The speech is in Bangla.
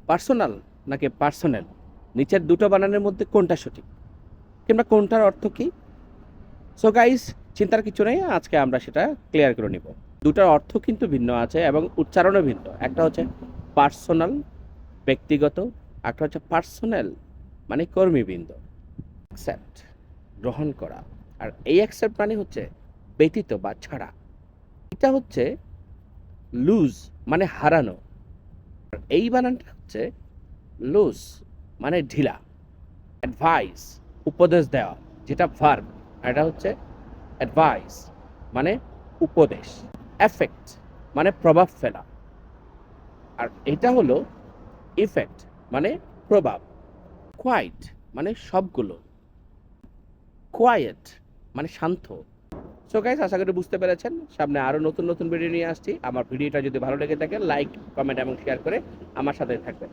পার্সোনাল নাকি পার্সোনেল, নিচের দুটো বানানের মধ্যে কোনটা সঠিক, কিংবা কোনটার অর্থ কী? সো গাইস, চিন্তার কিছু নেই, আজকে আমরা সেটা ক্লিয়ার করে নিব। দুটার অর্থ কিন্তু ভিন্ন আছে এবং উচ্চারণও ভিন্ন। একটা হচ্ছে পার্সোনাল, ব্যক্তিগত, একটা হচ্ছে পার্সোনাল মানে কর্মীবৃন্দ। অ্যাকসেপ্ট, গ্রহণ করা। আর এই অ্যাকসেপ্ট মানে হচ্ছে ব্যতীত বা ছাড়া। এটা হচ্ছে লুজ মানে হারানো। আর এই বানানটা হচ্ছে লুজ মানে ঢিলা। অ্যাডভাইস উপদেশ দেওয়া, যেটা ভার্ব, আর এটা হচ্ছে অ্যাডভাইস মানে উপদেশ। এফেক্ট মানে প্রভাব ফেলা, আর এটা হলো ইফেক্ট মানে প্রভাব। কোয়াইট মানে সবগুলো, কোয়াইট মানে শান্ত। সো গাইস, আশা করি বুঝতে পেরেছেন। সামনে আরও নতুন নতুন ভিডিও নিয়ে আসছি। আমার ভিডিওটা যদি ভালো লেগে থাকে, লাইক, কমেন্ট এবং শেয়ার করে আমার সাথে থাকবেন।